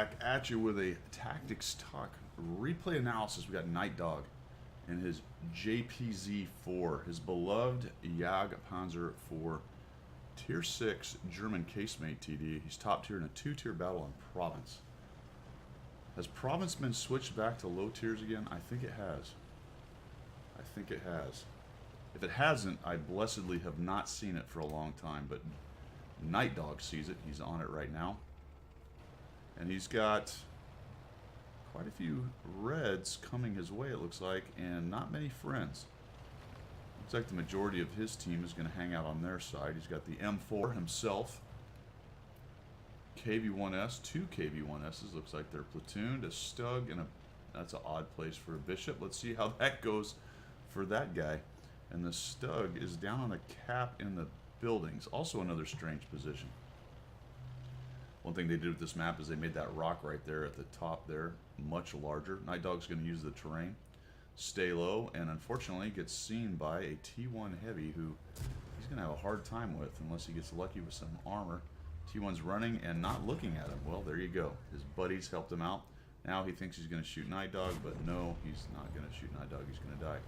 back at you with a Tactics Talk replay analysis. We got Nitedog and his JPZ 4, his beloved Jagdpanzer 4, Tier 6 German casemate TD. He's top tier in a 2-tier battle on Province. Has Province been switched back to low tiers again? I think it has. I think it has. If it hasn't, I blessedly have not seen it for a long time, but Nitedog sees it. He's on it right now. And he's got quite a few reds coming his way, it looks like, and not many friends. Looks like the majority of his team is going to hang out on their side. He's got the M4 himself. KV-1S, 2 KV-1Ss. Looks like they're platooned. A Stug, and that's an odd place for a Bishop. Let's see how that goes for that guy. And the Stug is down on a cap in the buildings. Also another strange position. One thing they did with this map is they made that rock right there at the top there much larger. Nitedog's going to use the terrain, stay low, and unfortunately gets seen by a T1 Heavy who he's going to have a hard time with unless he gets lucky with some armor. T1's running and not looking at him. Well, there you go. His buddies helped him out. Now he thinks he's going to shoot Nitedog, but no, he's not going to shoot Nitedog. He's going to die.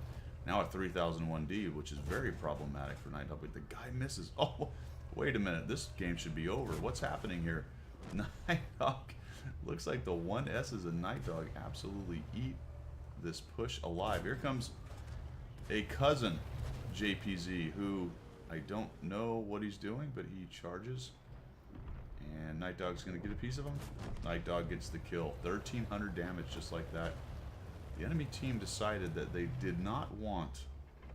Now at 3001D, which is very problematic for Nitedog, but the guy misses. Oh, wait a minute. This game should be over. What's happening here? Nitedog, looks like the 1S's and Nitedog absolutely eat this push alive. Here comes a cousin JPZ who I don't know what he's doing, but he charges. And Nitedog's going to get a piece of him. Nitedog gets the kill. 1,300 damage just like that. The enemy team decided that they did not want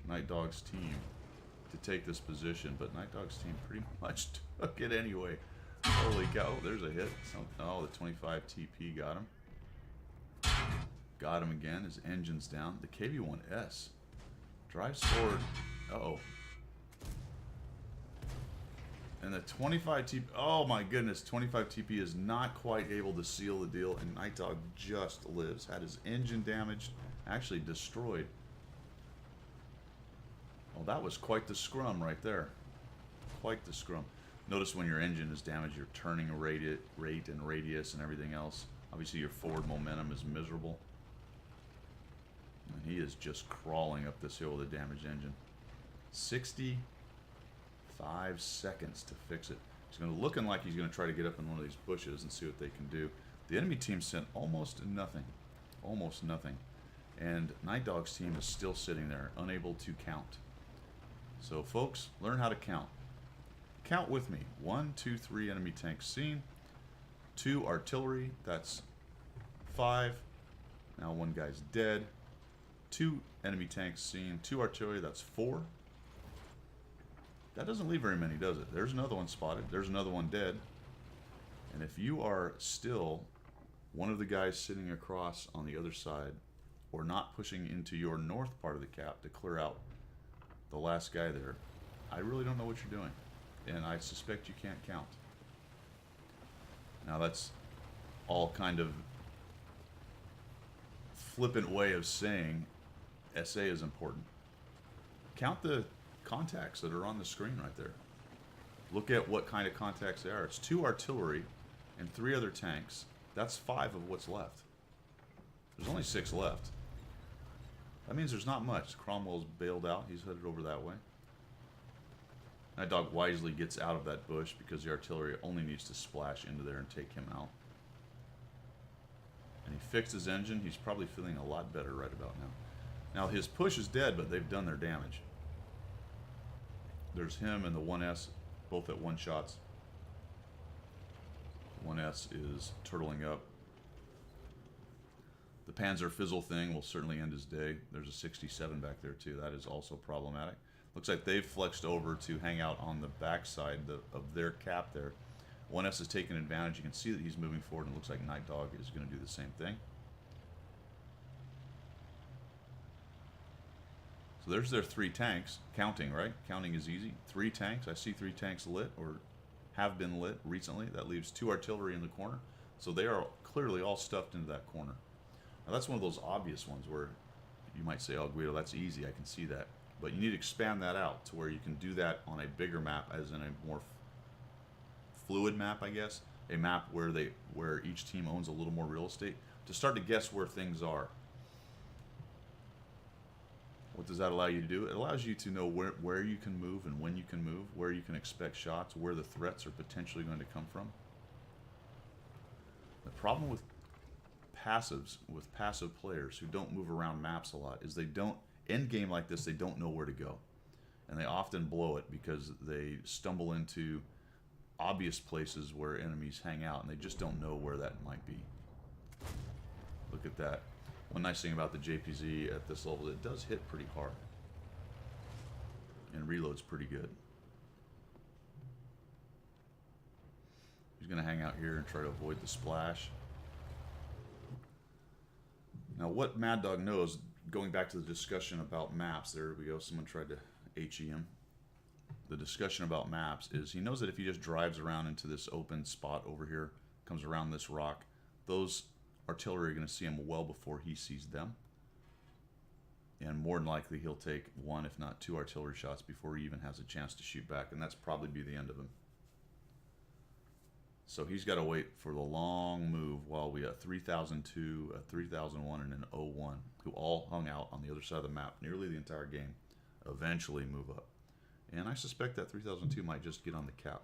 Nitedog's team to take this position, but Nitedog's team pretty much took it anyway. Holy cow, there's a hit. Oh, the 25 TP got him. Got him again. His engine's down. The KV-1S drives forward. Uh-oh. And the 25 TP, oh my goodness, 25 TP is not quite able to seal the deal, and Nitedog just lives. Had his engine damaged, actually destroyed. Oh, that was quite the scrum right there. Quite the scrum. Notice when your engine is damaged, your turning rate and radius and everything else. Obviously your forward momentum is miserable. And he is just crawling up this hill with a damaged engine. 65 seconds to fix it. He's looking like he's going to try to get up in one of these bushes and see what they can do. The enemy team sent almost nothing. Almost nothing. And Nitedog's team is still sitting there, unable to count. So folks, learn how to count. Count with me. 1, 2, 3 enemy tanks seen. 2 artillery, that's 5. Now one guy's dead. 2 enemy tanks seen. 2 artillery, that's 4. That doesn't leave very many, does it? There's another one spotted. There's another one dead. And if you are still one of the guys sitting across on the other side, or not pushing into your north part of the cap to clear out the last guy there, I really don't know what you're doing. And I suspect you can't count. Now that's all kind of flippant way of saying SA is important. Count the contacts that are on the screen right there. Look at what kind of contacts they are. It's 2 artillery and 3 other tanks. That's 5 of what's left. There's only 6 left. That means there's not much. Cromwell's bailed out. He's headed over that way. Nitedog wisely gets out of that bush because the artillery only needs to splash into there and take him out. And he fixed his engine. He's probably feeling a lot better right about now. Now his push is dead, but they've done their damage. There's him and the 1S, both at 1 shots. 1S is turtling up. The Panzer Fizzle thing will certainly end his day. There's a 67 back there too. That is also problematic. Looks like they've flexed over to hang out on the backside of their cap there. 1S is taking advantage. You can see that he's moving forward, and it looks like Nitedog is going to do the same thing. So there's their 3 tanks. Counting, right? Counting is easy. 3 tanks. I see 3 tanks lit, or have been lit recently. That leaves 2 artillery in the corner. So they are clearly all stuffed into that corner. Now that's one of those obvious ones where you might say, oh, Guido, that's easy. I can see that. But you need to expand that out to where you can do that on a bigger map, as in a more fluid map, I guess, a map where each team owns a little more real estate to start to guess where things are. What does that allow you to do? It allows you to know where you can move and when you can move, where you can expect shots, where the threats are potentially going to come from. The problem with passive players who don't move around maps a lot is they don't, end game like this, they don't know where to go. And they often blow it because they stumble into obvious places where enemies hang out and they just don't know where that might be. Look at that. One nice thing about the JPZ at this level, it does hit pretty hard. And reloads pretty good. He's going to hang out here and try to avoid the splash. Now what Mad Dog knows, going back to the discussion about maps, there we go, someone tried to HE him. The discussion about maps is he knows that if he just drives around into this open spot over here, comes around this rock, those artillery are going to see him well before he sees them. And more than likely he'll take one, if not two artillery shots before he even has a chance to shoot back, and that's probably be the end of him. So he's got to wait for the long move while we got 3002, a 3001, and an 01, who all hung out on the other side of the map nearly the entire game, eventually move up. And I suspect that 3002 might just get on the cap.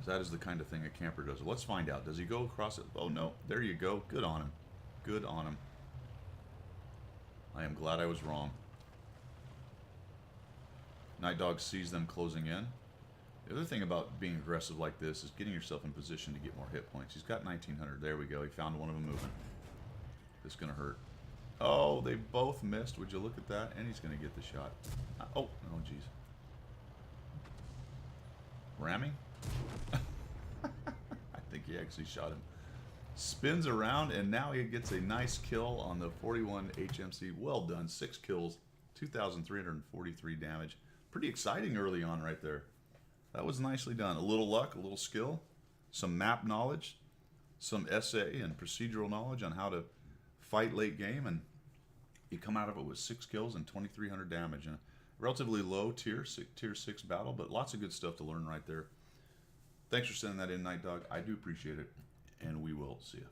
That is the kind of thing a camper does. Let's find out. Does he go across it? Oh no, there you go. Good on him. Good on him. I am glad I was wrong. Nitedog sees them closing in. The other thing about being aggressive like this is getting yourself in position to get more hit points. He's got 1900. There we go. He found one of them moving. This is going to hurt. Oh, they both missed. Would you look at that? And he's going to get the shot. Oh, jeez. Ramming? I think he actually shot him. Spins around, and now he gets a nice kill on the 41 HMC. Well done. 6 kills, 2,343 damage. Pretty exciting early on right there. That was nicely done. A little luck, a little skill, some map knowledge, some essay and procedural knowledge on how to fight late game, and you come out of it with 6 kills and 2,300 damage. And a relatively low tier 6 battle, but lots of good stuff to learn right there. Thanks for sending that in, Nitedog. I do appreciate it, and we will see you.